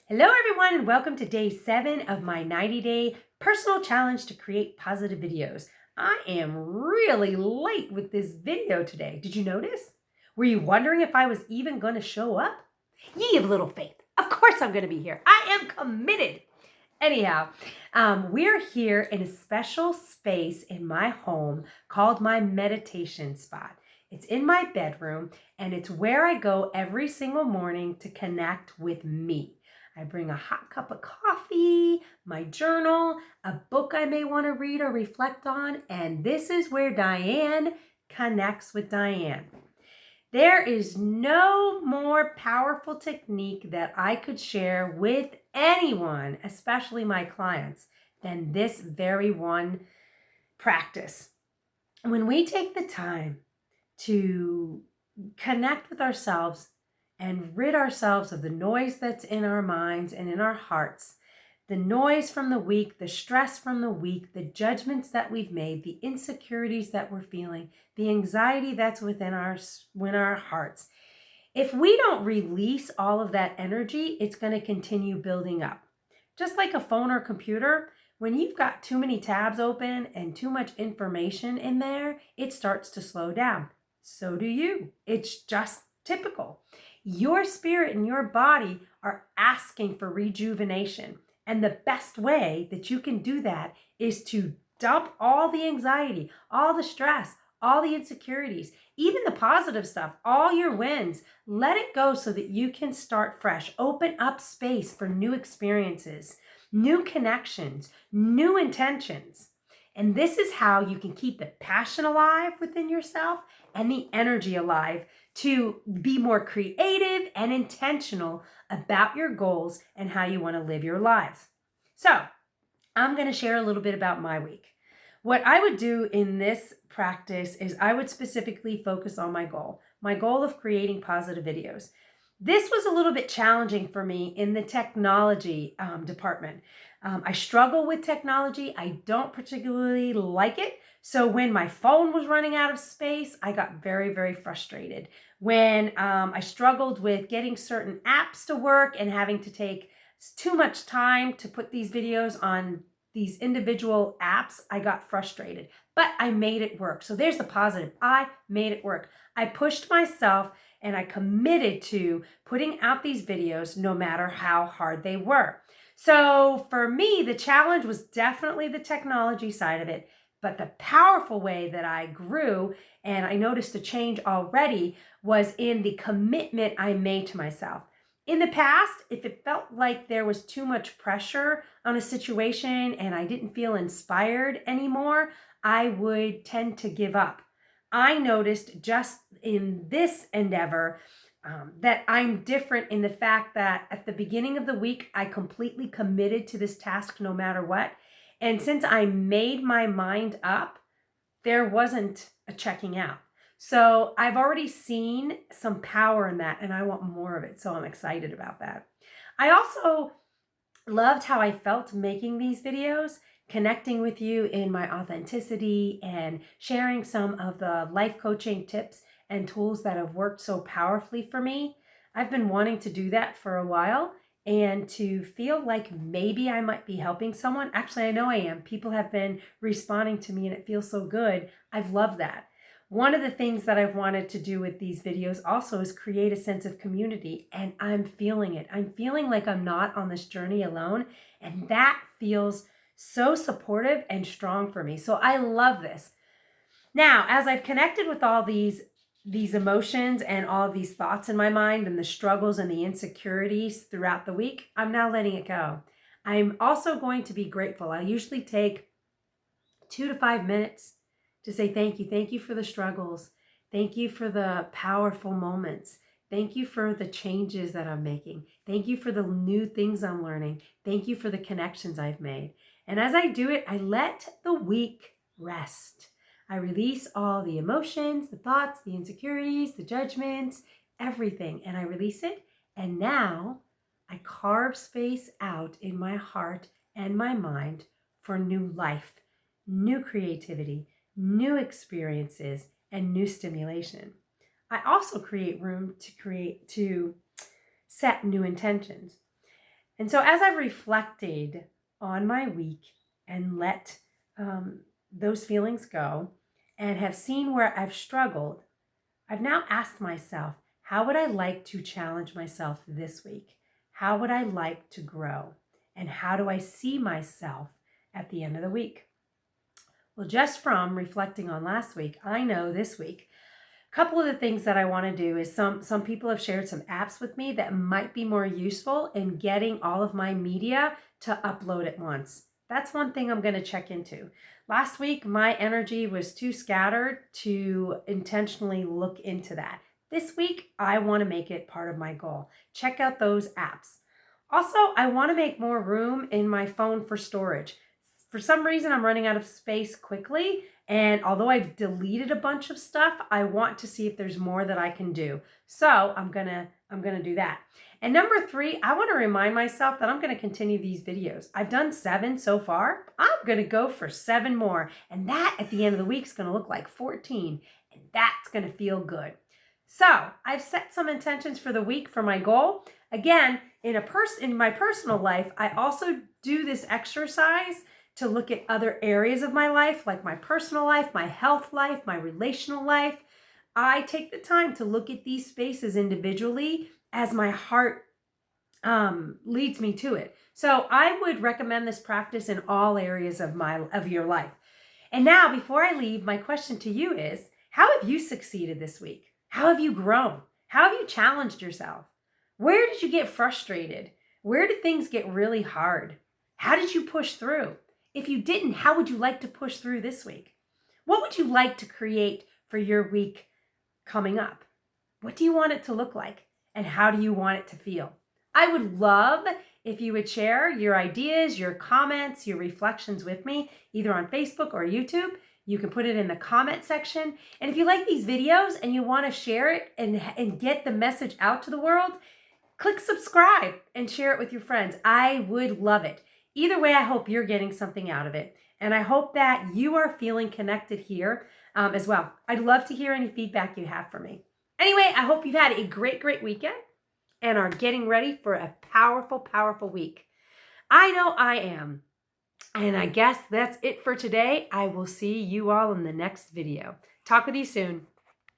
Hello, everyone, and welcome to day 7 of my 90-day personal challenge to create positive videos. I am really late with this video today. Did you notice? Were you wondering if I was even going to show up? Ye of little faith. Of course I'm going to be here. I am committed. Anyhow, we're here in a special space in my home called my meditation spot. It's in my bedroom, and it's where I go every single morning to connect with me. I bring a hot cup of coffee, my journal, a book I may want to read or reflect on, and this is where Diane connects with Diane. There is no more powerful technique that I could share with anyone, especially my clients, than this very one practice. When we take the time to connect with ourselves and rid ourselves of the noise that's in our minds and in our hearts, the noise from the week, the stress from the week, the judgments that we've made, the insecurities that we're feeling, the anxiety that's within our hearts. If we don't release all of that energy, it's going to continue building up. Just like a phone or computer, when you've got too many tabs open and too much information in there, it starts to slow down. So do you. It's just typical. Your spirit and your body are asking for rejuvenation. And the best way that you can do that is to dump all the anxiety, all the stress, all the insecurities, even the positive stuff, all your wins. Let it go so that you can start fresh. Open up space for new experiences, new connections, new intentions. And this is how you can keep the passion alive within yourself and the energy alive to be more creative and intentional about your goals and how you want to live your lives. So, I'm going to share a little bit about my week. What I would do in this practice is I would specifically focus on my goal of creating positive videos. This was a little bit challenging for me in the technology department. I struggle with technology. I don't particularly like it. So when my phone was running out of space, I got very, very frustrated. When I struggled with getting certain apps to work and having to take too much time to put these videos on these individual apps, I got frustrated, but I made it work. So there's the positive. I made it work. I pushed myself and I committed to putting out these videos no matter how hard they were. So for me, the challenge was definitely the technology side of it, but the powerful way that I grew and I noticed a change already was in the commitment I made to myself. In the past, if it felt like there was too much pressure on a situation and I didn't feel inspired anymore, I would tend to give up. I noticed just in this endeavor that I'm different in the fact that at the beginning of the week, I completely committed to this task no matter what. And since I made my mind up, there wasn't a checking out. So I've already seen some power in that and I want more of it. So I'm excited about that. I also loved how I felt making these videos, connecting with you in my authenticity and sharing some of the life coaching tips and tools that have worked so powerfully for me. I've been wanting to do that for a while and to feel like maybe I might be helping someone. Actually, I know I am. People have been responding to me and it feels so good. I've loved that. One of the things that I've wanted to do with these videos also is create a sense of community, and I'm feeling it. I'm feeling like I'm not on this journey alone, and that feels so supportive and strong for me. So I love this. Now, as I've connected with all these emotions and all these thoughts in my mind and the struggles and the insecurities throughout the week, I'm now letting it go. I'm also going to be grateful. I usually take 2 to 5 minutes to say thank you. Thank you for the struggles. Thank you for the powerful moments. Thank you for the changes that I'm making. Thank you for the new things I'm learning. Thank you for the connections I've made. And as I do it, I let the week rest. I release all the emotions, the thoughts, the insecurities, the judgments, everything, and I release it. And now I carve space out in my heart and my mind for new life, new creativity, new experiences, and new stimulation. I also create room to set new intentions. And so as I've reflected on my week and let those feelings go and have seen where I've struggled, I've now asked myself, how would I like to challenge myself this week? How would I like to grow? And how do I see myself at the end of the week? Well, just from reflecting on last week, I know this week, a couple of the things that I want to do is some people have shared some apps with me that might be more useful in getting all of my media to upload at once. That's one thing I'm going to check into. Last week, my energy was too scattered to intentionally look into that. This week, I want to make it part of my goal. Check out those apps. Also, I want to make more room in my phone for storage. For some reason, I'm running out of space quickly. And although I've deleted a bunch of stuff, I want to see if there's more that I can do. So I'm gonna do that. And number 3, I want to remind myself that I'm going to continue these videos. I've done 7 so far. I'm going to go for 7 more. And that at the end of the week is going to look like 14. And that's going to feel good. So I've set some intentions for the week for my goal. Again, in my personal life, I also do this exercise to look at other areas of my life, like my personal life, my health life, my relational life. I take the time to look at these spaces individually as my heart leads me to it. So I would recommend this practice in all areas of your life. And now, before I leave, my question to you is, how have you succeeded this week? How have you grown? How have you challenged yourself? Where did you get frustrated? Where did things get really hard? How did you push through? If you didn't, how would you like to push through this week? What would you like to create for your week coming up? What do you want it to look like? And how do you want it to feel? I would love if you would share your ideas, your comments, your reflections with me, either on Facebook or YouTube. You can put it in the comment section. And if you like these videos and you want to share it and get the message out to the world, click subscribe and share it with your friends. I would love it. Either way, I hope you're getting something out of it. And I hope that you are feeling connected here as well. I'd love to hear any feedback you have for me. Anyway, I hope you've had a great, great weekend and are getting ready for a powerful, powerful week. I know I am. And I guess that's it for today. I will see you all in the next video. Talk with you soon.